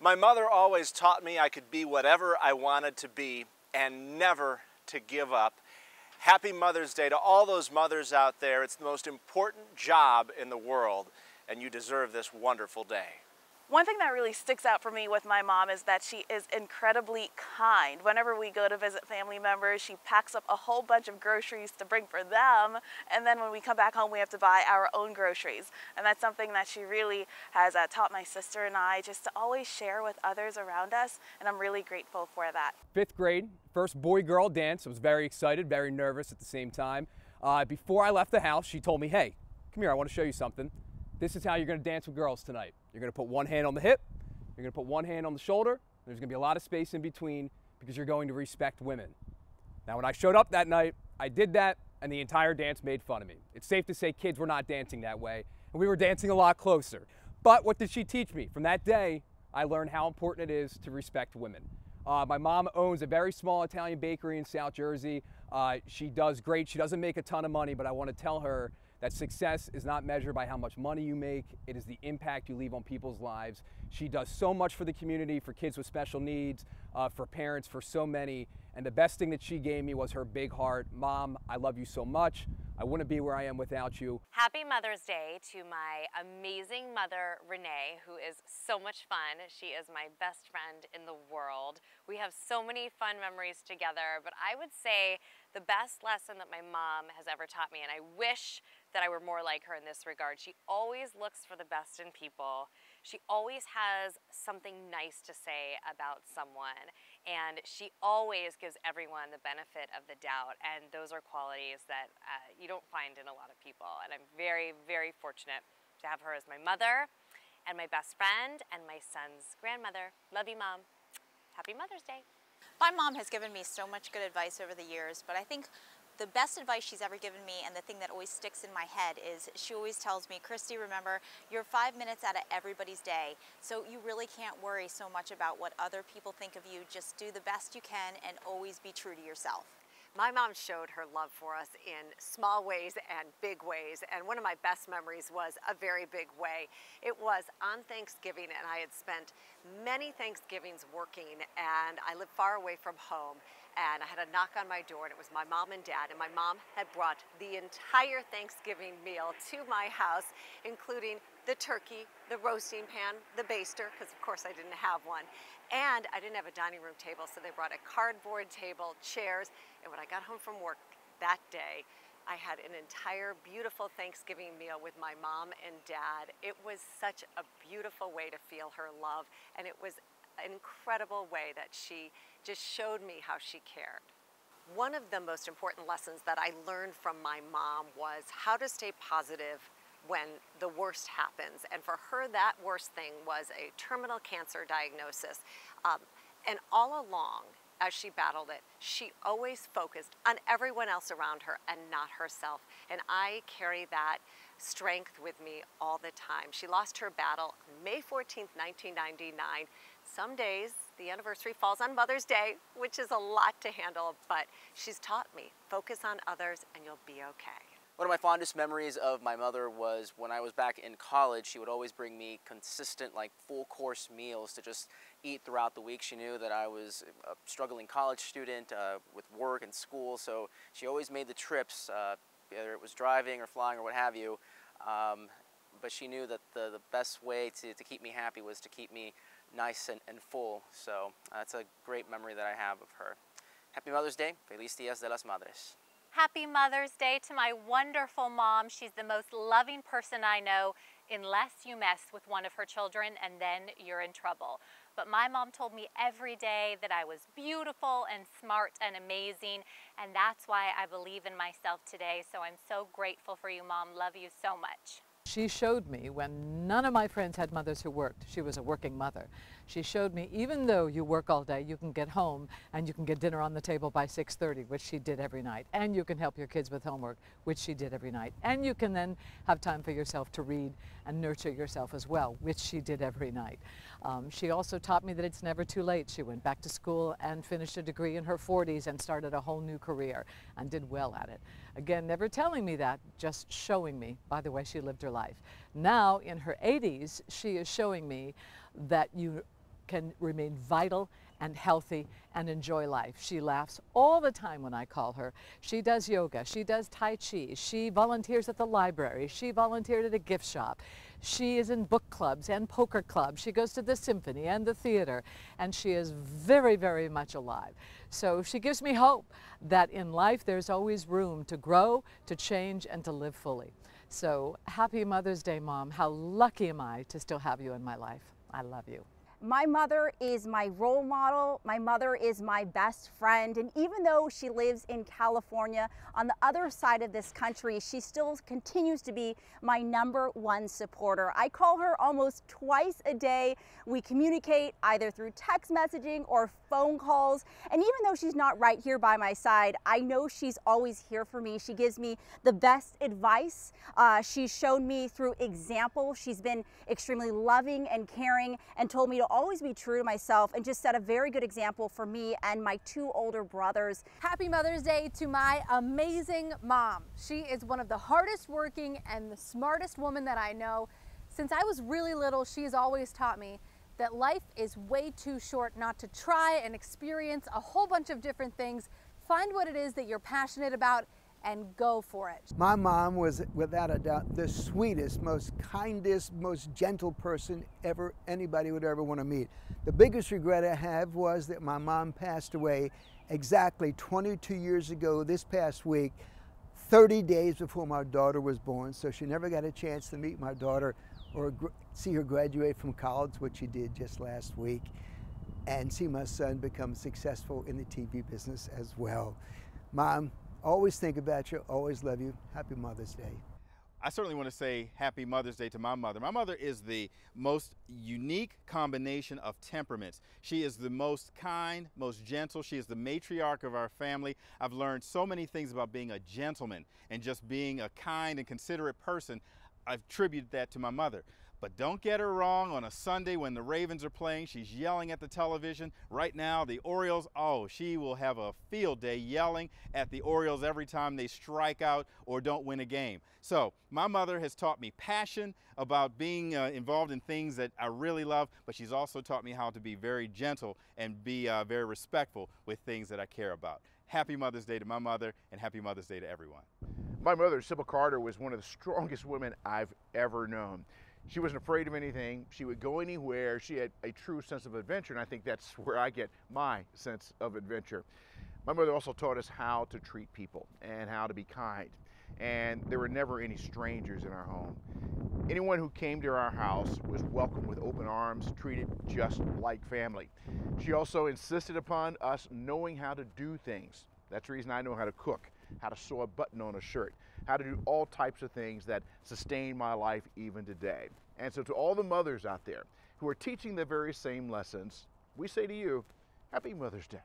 My mother always taught me I could be whatever I wanted to be and never to give up. Happy Mother's Day to all those mothers out there. It's the most important job in the world, and you deserve this wonderful day. One thing that really sticks out for me with my mom is that she is incredibly kind. Whenever we go to visit family members, she packs up a whole bunch of groceries to bring for them, and then when we come back home, we have to buy our own groceries. And that's something that she really has taught my sister and I, just to always share with others around us, and I'm really grateful for that. 5th grade, first boy-girl dance. I was very excited, very nervous at the same time. Before I left the house, she told me, hey, come here, I want to show you something. This is how you're going to dance with girls tonight. You're going to put one hand on the hip, you're going to put one hand on the shoulder, there's going to be a lot of space in between because you're going to respect women. Now when I showed up that night, I did that and the entire dance made fun of me. It's safe to say kids were not dancing that way, and we were dancing a lot closer. But what did she teach me? From that day, I learned how important it is to respect women. My mom owns a very small Italian bakery in South Jersey. She does great. She doesn't make a ton of money, but I want to tell her that success is not measured by how much money you make. It is the impact you leave on people's lives. She does so much for the community, for kids with special needs, for parents, for so many. And the best thing that she gave me was her big heart. Mom, I love you so much. I wouldn't be where I am without you. Happy Mother's Day to my amazing mother, Renee, who is so much fun. She is my best friend in the world. We have so many fun memories together, but I would say the best lesson that my mom has ever taught me, and I wish that I were more like her in this regard. She always looks for the best in people. She always has something nice to say about someone, and she always gives everyone the benefit of the doubt, and those are qualities that you don't find in a lot of people, and I'm very, very fortunate to have her as my mother and my best friend and my son's grandmother. Love you, Mom. Happy Mother's Day. My mom has given me so much good advice over the years, but I think the best advice she's ever given me, and the thing that always sticks in my head, is she always tells me, Christy, remember, you're 5 minutes out of everybody's day, so you really can't worry so much about what other people think of you. Just do the best you can and always be true to yourself. My mom showed her love for us in small ways and big ways, and one of my best memories was a very big way. It was on Thanksgiving, and I had spent many Thanksgivings working, and I lived far away from home, and I had a knock on my door, and it was my mom and dad, and my mom had brought the entire Thanksgiving meal to my house, including the turkey, the roasting pan, the baster, because of course I didn't have one, and I didn't have a dining room table, so they brought a cardboard table, chairs, and when I got home from work that day, I had an entire beautiful Thanksgiving meal with my mom and dad. It was such a beautiful way to feel her love, and it was an incredible way that she just showed me how she cared. One of the most important lessons that I learned from my mom was how to stay positive when the worst happens. And for her, that worst thing was a terminal cancer diagnosis. And all along, as she battled it, she always focused on everyone else around her and not herself. And I carry that strength with me all the time. She lost her battle May 14th, 1999. Some days, the anniversary falls on Mother's Day, which is a lot to handle, but she's taught me, focus on others and you'll be okay. One of my fondest memories of my mother was when I was back in college. She would always bring me consistent, like, full-course meals to just eat throughout the week. She knew that I was a struggling college student with work and school, so she always made the trips, whether it was driving or flying or what have you. But she knew that the best way to keep me happy was to keep me nice and full. So that's a great memory that I have of her. Happy Mother's Day. Feliz Días de las Madres. Happy Mother's Day to my wonderful mom. She's the most loving person I know, unless you mess with one of her children and then you're in trouble. But my mom told me every day that I was beautiful and smart and amazing, and that's why I believe in myself today. So I'm so grateful for you, Mom. Love you so much. She showed me when none of my friends had mothers who worked. She was a working mother. She showed me even though you work all day, you can get home and you can get dinner on the table by 6:30, which she did every night. And you can help your kids with homework, which she did every night. And you can then have time for yourself to read and nurture yourself as well, which she did every night. She also taught me that it's never too late. She went back to school and finished a degree in her 40s and started a whole new career and did well at it. Again, never telling me that, just showing me by the way she lived her life. Now, in her 80s, she is showing me that you can remain vital and healthy and enjoy life. She laughs all the time when I call her. She does yoga, she does Tai Chi, she volunteers at the library, she volunteered at a gift shop. She is in book clubs and poker clubs. She goes to the symphony and the theater, and she is very, very much alive. So she gives me hope that in life there's always room to grow, to change, and to live fully. So happy Mother's Day, Mom. How lucky am I to still have you in my life. I love you. My mother is my role model. My mother is my best friend. And even though she lives in California on the other side of this country, she still continues to be my #1 supporter. I call her almost twice a day. We communicate either through text messaging or phone calls. And even though she's not right here by my side, I know she's always here for me. She gives me the best advice. She's shown me through example. She's been extremely loving and caring and told me to always be true to myself and just set a very good example for me and my 2 older brothers. Happy Mother's Day to my amazing mom. She is one of the hardest working and the smartest woman that I know. Since I was really little, she's always taught me that life is way too short not to try and experience a whole bunch of different things. Find what it is that you're passionate about and go for it. My mom was, without a doubt, the sweetest, most kindest, most gentle person ever anybody would ever want to meet. The biggest regret I have was that my mom passed away exactly 22 years ago this past week, 30 days before my daughter was born. So she never got a chance to meet my daughter or see her graduate from college, which she did just last week, and see my son become successful in the TV business as well. Mom, always think about you, always love you. Happy Mother's Day. I certainly want to say happy Mother's Day to my mother. My mother is the most unique combination of temperaments. She is the most kind, most gentle. She is the matriarch of our family. I've learned so many things about being a gentleman and just being a kind and considerate person. I've attributed that to my mother. But don't get her wrong, on a Sunday when the Ravens are playing, she's yelling at the television. Right now, the Orioles, oh, she will have a field day yelling at the Orioles every time they strike out or don't win a game. So my mother has taught me passion about being involved in things that I really love, but she's also taught me how to be very gentle and be very respectful with things that I care about. Happy Mother's Day to my mother, and happy Mother's Day to everyone. My mother, Sybil Carter, was one of the strongest women I've ever known. She wasn't afraid of anything. She would go anywhere. She had a true sense of adventure, and I think that's where I get my sense of adventure. My mother also taught us how to treat people and how to be kind. And there were never any strangers in our home. Anyone who came to our house was welcomed with open arms, treated just like family. She also insisted upon us knowing how to do things. That's the reason I know how to cook, how to sew a button on a shirt, how to do all types of things that sustain my life even today. And so to all the mothers out there who are teaching the very same lessons, we say to you, happy Mother's Day.